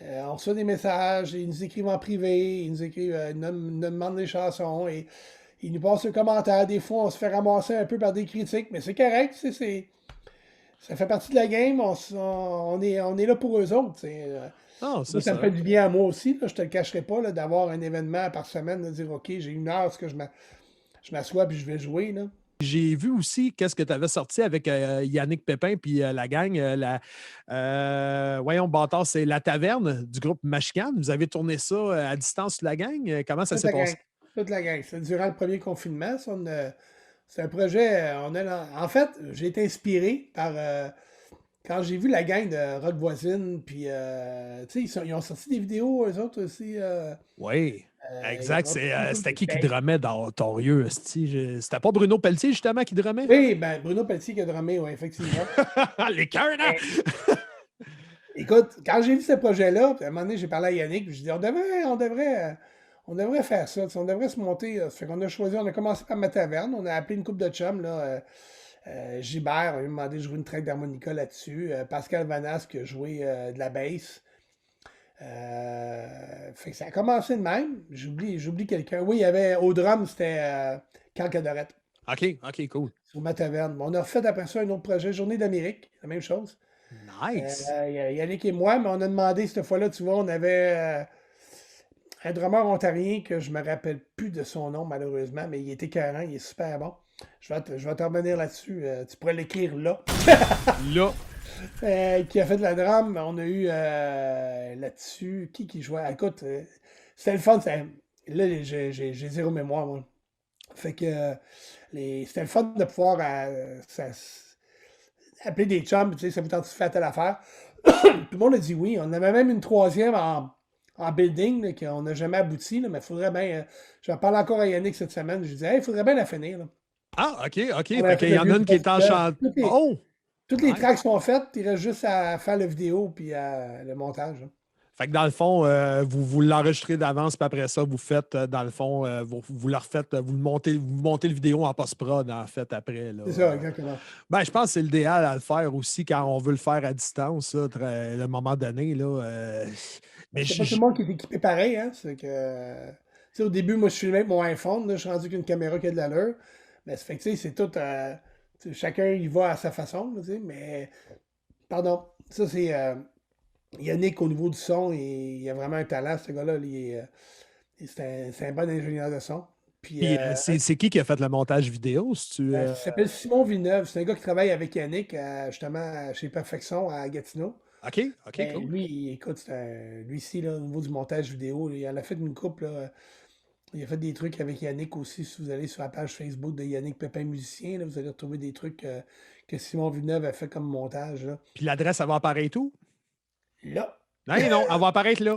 on reçoit des messages, ils nous écrivent en privé, ils nous écrivent, ils nous demandent des chansons, et ils nous passent un commentaire. Des fois, on se fait ramasser un peu par des critiques, mais c'est correct, ça fait partie de la game, on est là pour eux autres. Ça me fait du bien à moi aussi, là, je te le cacherai pas, là, d'avoir un événement par semaine, de dire OK, j'ai une heure, que je m'assois puis je vais jouer. Là. J'ai vu aussi qu'est-ce que tu avais sorti avec Yannick Pépin puis la gang. Voyons, bâtard, c'est La Taverne du groupe Machican. Vous avez tourné ça à distance sur la gang. Comment ça s'est passé? Toute la gang. C'est durant le premier confinement. C'est un projet. En fait, j'ai été inspiré par. Quand j'ai vu la gang de Rock Voisine, puis, tu sais, ils ont sorti des vidéos, eux autres aussi. Oui, exact. C'était qui drummait dans Torieux? C'était pas Bruno Pelletier, justement, qui drummait? Oui, ben Bruno Pelletier qui a drummé, oui, effectivement. Les cœurs, hein? Écoute, quand j'ai vu ce projet-là, puis à un moment donné, j'ai parlé à Yannick, puis je dis, on devrait faire ça, on devrait se monter. Ça fait qu'on a choisi, on a commencé par ma taverne, on a appelé une couple de chums, là. Gilbert, on lui a demandé de jouer une track d'harmonica là-dessus. Pascal Vanas qui a joué de la bass. Fait que ça a commencé de même. J'oublie quelqu'un. Oui, il y avait au drum, c'était Carl Cadorette. OK, cool. Sur ma taverne. On a refait après ça un autre projet, Journée d'Amérique, la même chose. Nice. Yannick et moi, mais on a demandé cette fois-là, tu vois, on avait un drummer ontarien que je me rappelle plus de son nom, malheureusement, mais il était écœurant, il est super bon. Je vais te revenir là-dessus. Tu pourrais l'écrire là. Là. Qui a fait de la drum. On a eu là-dessus. Qui jouait? Écoute, c'était le fun. Là, j'ai zéro mémoire, moi. Fait que c'était le fun de pouvoir appeler des chums. Tu sais, ça vous tente de faire telle affaire. Tout le monde a dit oui. On avait même une troisième en building là, qu'on n'a jamais abouti. Là, mais il faudrait bien. J'en parle encore à Yannick cette semaine. Je lui disais, il faudrait bien la finir. Là. Ah, OK. Fait qu'il y en a une qui est en chantier. Toutes les tracks sont faites, il reste juste à faire la vidéo puis le montage. Là. Fait que dans le fond, vous l'enregistrez d'avance, puis après ça, vous faites, dans le fond, vous le refaites, vous montez le vidéo en post-prod, en fait, après. Là. C'est ça, exactement. Ben, je pense que c'est l'idéal à le faire aussi quand on veut le faire à distance, là, à un moment donné. Là, mais C'est pas tout le monde qui est équipé pareil, hein. C'est que. Tu sais, au début, moi, je filmais avec mon iPhone, là, je suis rendu qu'une caméra qui a de l'allure. Mais ça fait que, tu sais, c'est tout. Chacun y va à sa façon, là, tu sais, mais. Pardon. Ça, c'est. Yannick, au niveau du son, il a vraiment un talent, ce gars-là. C'est un bon ingénieur de son. Puis, Puis, c'est qui a fait le montage vidéo? Si tu, il s'appelle Simon Villeneuve. C'est un gars qui travaille avec Yannick, justement, chez Perfection à Gatineau. OK, Ben, cool. lui, écoute, lui ici, là, au niveau du montage vidéo, il en a fait une couple. Là, il a fait des trucs avec Yannick aussi. Si vous allez sur la page Facebook de Yannick Pépin Musicien, là, vous allez retrouver des trucs que Simon Villeneuve a fait comme montage. Là. Puis l'adresse, elle va apparaître où? Là. Non, non, elle va apparaître là.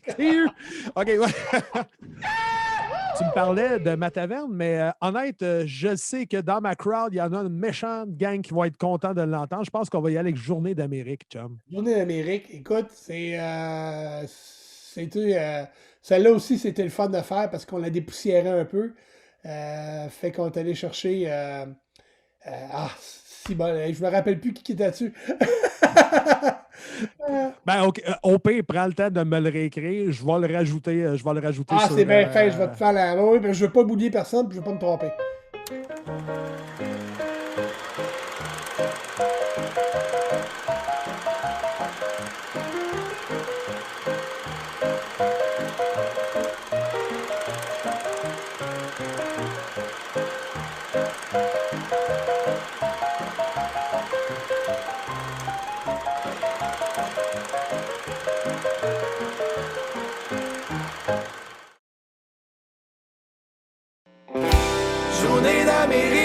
OK, ouais. Tu me parlais de ma taverne, mais honnête, je sais que dans ma crowd, il y en a une méchante gang qui va être content de l'entendre. Je pense qu'on va y aller avec Journée d'Amérique, chum. Journée d'Amérique, écoute, celle-là aussi, c'était le fun de faire parce qu'on l'a dépoussiéré un peu. Fait qu'on est allé chercher. Si bon, je me rappelle plus qui était dessus. Ben, OK. OP, prends le temps de me le réécrire. Je vais le rajouter. Ah, c'est bien fait. Je vais te faire la. Oui, mais je veux pas oublier personne, puis je veux pas me tromper. Journée d'Amérique.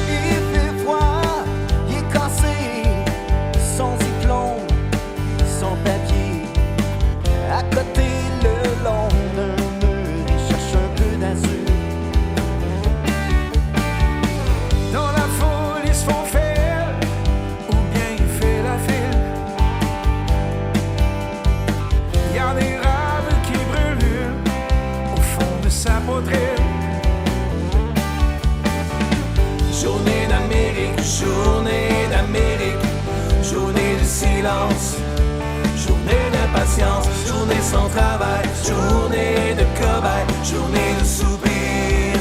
Il fait froid, il est cassé, son diplôme, son papier. À côté le long d'un mur, il cherche un peu d'azur. Dans la foule, ils se font faire, ou bien il fait la file. Il y a des raves qui brûlent au fond de sa poitrine. Journée d'Amérique, journée d'Amérique, journée de silence, journée d'impatience, journée sans travail, journée de cobaye, journée de soupir,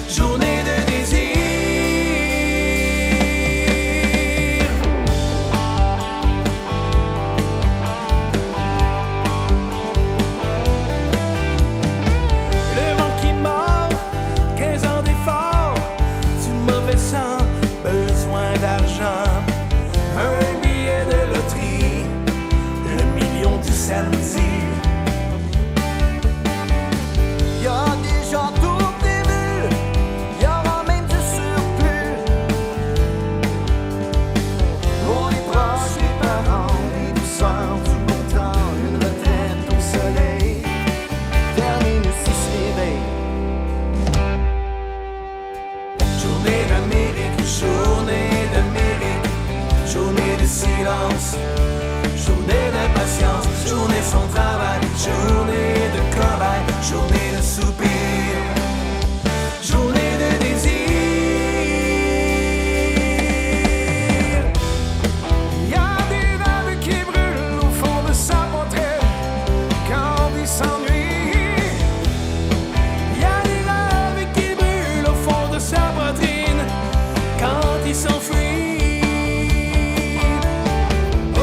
journée de désir. Le vent qui mord, 15 ans d'effort, du mauvais sang, besoin d'argent. Un billet de loterie, le million du samedi. Y a des gens tout prévus, y aura même du surplus. Pour les proches, les parents, les douceurs du bon temps, une retraite au soleil, termine si se réveille. Journée d'Amérique, journée d'Amérique, journée de silence, journée d'impatience, journée sans travail, journée de cobaye, journée de soupir, journée de désir. Y a des laves qui brûlent au fond de sa poitrine quand il s'ennuie. Y a des laves qui brûlent au fond de sa poitrine quand il s'enfuit. Oh,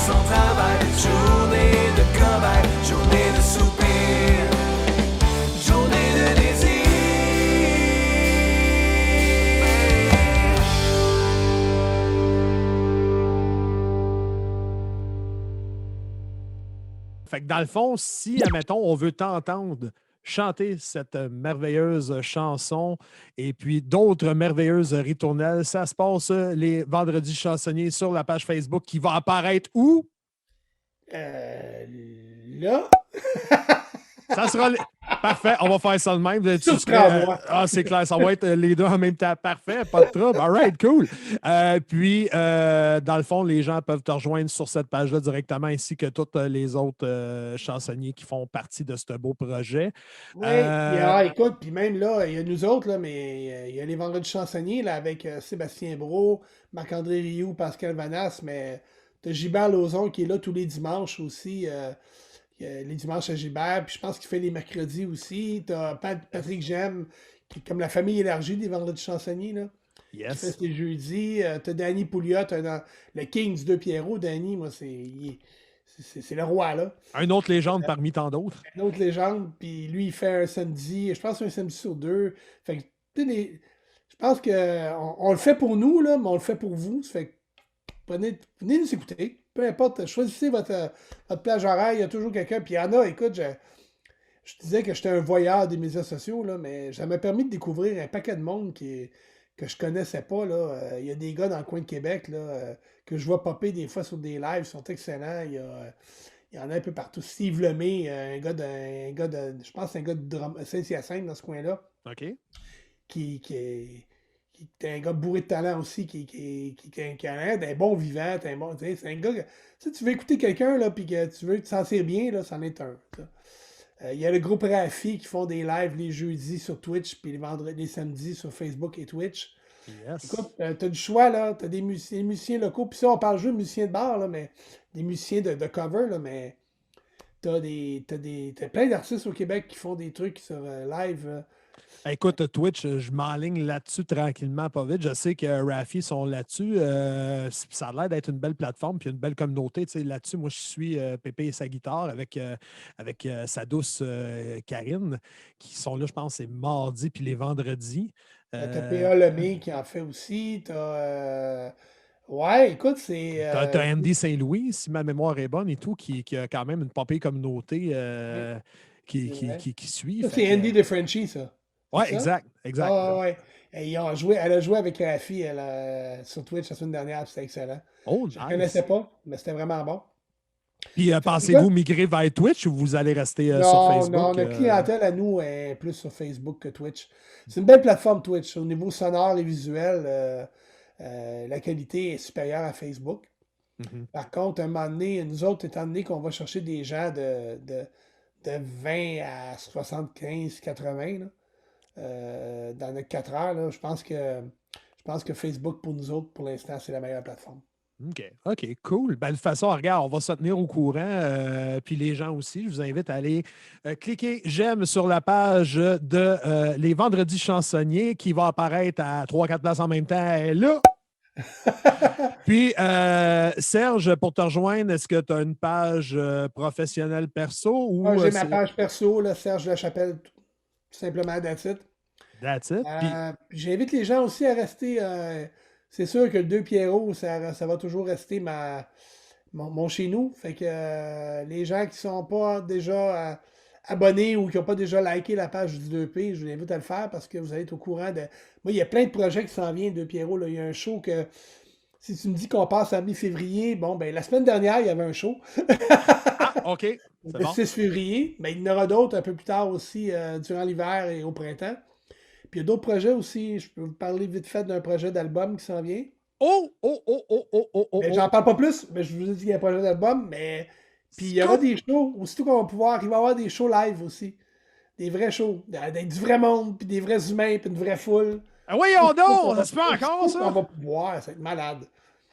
sans travail, journée de cobaye, journée de soupir, journée de désir. Fait que dans le fond, si, admettons, on veut t'entendre chanter cette merveilleuse chanson et puis d'autres merveilleuses ritournelles, ça se passe les vendredis chansonniers sur la page Facebook qui va apparaître où? Là, Ça sera... Parfait, on va faire ça de même. Surprends-moi. C'est clair, ça va être les deux en même temps. Parfait, pas de trouble. All right, cool. Puis, dans le fond, les gens peuvent te rejoindre sur cette page-là directement, ainsi que tous les autres chansonniers qui font partie de ce beau projet. oui, écoute, puis même là, il y a nous autres, là, mais il y a les vendredis chansonniers là, avec Sébastien Brault, Marc-André Rioux, Pascal Vanas, mais t'as Gilbert Lauzon qui est là tous les dimanches aussi. Les dimanches à Gilbert, puis je pense qu'il fait les mercredis aussi. T'as Patrick Gemme, qui est comme la famille élargie des vendredis chansonniers, là, qui fait Yes. ses jeudis. T'as Danny Pouliot, le King du Deux Pierrot. Danny, moi, c'est le roi, là. Un autre légende parmi tant d'autres. Une autre légende, puis lui, il fait un samedi, je pense un samedi sur deux. Fait que, tu sais, je pense qu'on le fait pour nous, là, mais on le fait pour vous. Ça fait que venez nous écouter. Peu importe, choisissez votre plage horaire, il y a toujours quelqu'un. Puis il y en a, écoute, je disais que j'étais un voyeur des médias sociaux, là, mais ça m'a permis de découvrir un paquet de monde que je connaissais pas. Là. Il y a des gars dans le coin de Québec là, que je vois popper des fois sur des lives, ils sont excellents. Il y en a un peu partout. Steve Lemay, un gars je pense un gars de Saint-Hyacinthe dans ce coin-là, OK. qui est un gars bourré de talent aussi, qui a l'air d'un bon vivant. C'est un gars que, si tu veux écouter quelqu'un, là, puis que tu veux te sentir bien, là, c'en est un. Il y a le groupe Rafi qui font des lives les jeudis sur Twitch, puis les samedis sur Facebook et Twitch. Yes. Écoute, t'as du choix, là. T'as des musiciens locaux. Puis ça, on parle juste de musiciens de bar, là, mais des musiciens de cover, là, mais t'as plein d'artistes au Québec qui font des trucs sur live. Écoute, Twitch, je m'enligne là-dessus tranquillement, pas vite. Je sais que Rafi sont là-dessus. Ça a l'air d'être une belle plateforme puis une belle communauté. Tu sais, là-dessus, moi, je suis Pépé et sa guitare avec sa douce Karine, qui sont là, je pense, c'est mardi puis les vendredis. T'as P.A. Lemay qui en fait aussi. Ouais, écoute, c'est. T'as Andy Saint-Louis, si ma mémoire est bonne et tout, qui a quand même une popée communauté c'est vrai. qui suit. Ça, Fait c'est que- Andy de Frenchie, ça. Ouais, C'est ça? exact, exact. Ah, ouais. Et elle a joué avec Rafi sur Twitch la semaine dernière, puis c'était excellent. Oh, Je ne nice. connaissais pas, mais c'était vraiment bon. Puis pensez-vous migrer vers Twitch ou vous allez rester sur Non, Facebook? non, notre clientèle à nous est plus sur Facebook que Twitch. C'est une belle plateforme Twitch. Au niveau sonore et visuel, la qualité est supérieure à Facebook. Mhm. Par contre, à un moment donné, nous autres, étant donné qu'on va chercher des gens de 20 à 75, 80, là, dans notre 4 heures, là, je pense que Facebook, pour nous autres, pour l'instant, c'est la meilleure plateforme. OK, cool. Ben, de toute façon, regarde, on va se tenir au courant. Puis les gens aussi, je vous invite à aller cliquer j'aime sur la page de Les Vendredis Chansonniers qui va apparaître à 3-4 places en même temps. Elle est là. Puis, Serge, pour te rejoindre, est-ce que tu as une page professionnelle perso ou J'ai ma page perso, là, Serge Lachapelle, tout simplement, that's it. That's it? Puis, J'invite les gens aussi à rester. C'est sûr que le 2 Pierrot, ça va toujours rester mon chez nous. Fait que les gens qui ne sont pas déjà abonnés ou qui n'ont pas déjà liké la page du 2P, je vous invite à le faire parce que vous allez être au courant de. Moi, il y a plein de projets qui s'en viennent, 2 Pierrot. Là. Il y a un show que. Si tu me dis qu'on passe à mi-février, bon, ben la semaine dernière, il y avait un show. OK. C'est Le bon. 6 février. Mais il y en aura d'autres un peu plus tard aussi, durant l'hiver et au printemps. Puis il y a d'autres projets aussi. Je peux vous parler vite fait d'un projet d'album qui s'en vient. Oh! Mais j'en parle pas plus, mais je vous ai dit qu'il y a un projet d'album. Mais puis il y aura des shows. Aussitôt qu'on va pouvoir, il va y avoir des shows live aussi. Des vrais shows. Avec du vrai monde, puis des vrais humains, puis une vraie foule. Ah, voyons donc! Ça se fait encore, On ça? va pouvoir, ça va être malade.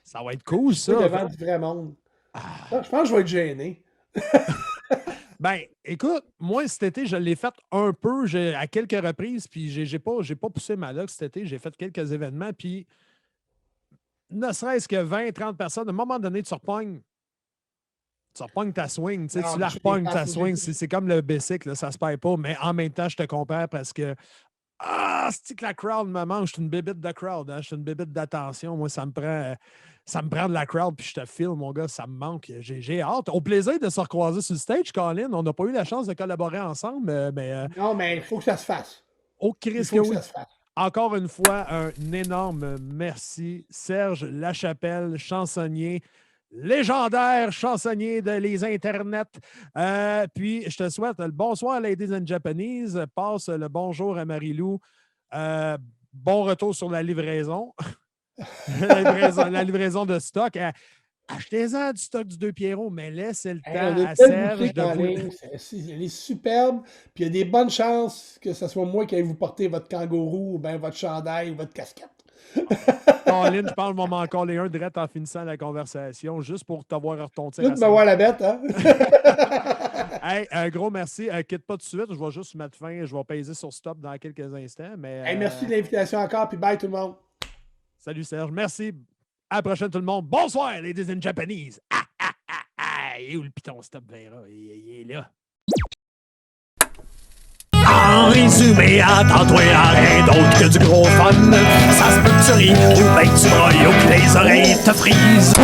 Ça va être cool, ça. Devant du vrai monde. Je pense que je vais être gêné. Ben, écoute, moi, cet été, je l'ai fait un peu à quelques reprises, puis j'ai pas poussé ma luck cet été. J'ai fait quelques événements, puis ne serait-ce que 20, 30 personnes, à un moment donné, tu repognes Tu repognes ta swing, tu sais, Non, tu la je repognes ta dépasse, swing. C'est comme le bicycle, là, ça se perd pas, mais en même temps, je te comprends parce que c'est que la crowd me mange. Je suis une bébite de crowd, hein? Je suis une bébite d'attention. Moi, ça me prend de la crowd, puis je te file, mon gars, ça me manque. J'ai hâte. Au plaisir de se recroiser sur le stage, Colin. On n'a pas eu la chance de collaborer ensemble, mais Non, mais il faut que ça se fasse. oh, Il Chris, faut que que oui. ça se fasse. Encore une fois, un énorme merci. Serge Lachapelle, chansonnier, légendaire chansonnier de les internets. Puis, je te souhaite le bonsoir, Ladies and Japanese. Passe le bonjour à Marie-Lou. Bon retour sur la livraison. la livraison de stock. Achetez-en du stock du 2 Pierrot, mais laissez le Hey, temps on a une à belle Serge boutique de en vous. ligne. Elle est superbe. Puis il y a des bonnes chances que ce soit moi qui aille vous porter votre kangourou ou bien votre chandail ou votre casquette. Colin, je parle, moi, encore les uns direct en finissant la conversation, juste pour t'avoir retonté. Tout me voir la bête, hein? Hey, un gros merci. Quitte pas tout de suite, je vais juste mettre fin. Je vais peser sur stop dans quelques instants. Mais, Hey, merci de l'invitation encore, puis bye tout le monde. Salut Serge, merci. À la prochaine tout le monde. Bonsoir, ladies and Japanese. Et où le piton stop Vera? Il est là. En résumé, attends-toi à rien d'autre que du gros fun. Ça se peut que tu ris ou ben que tu broyes ou que les oreilles te frisent.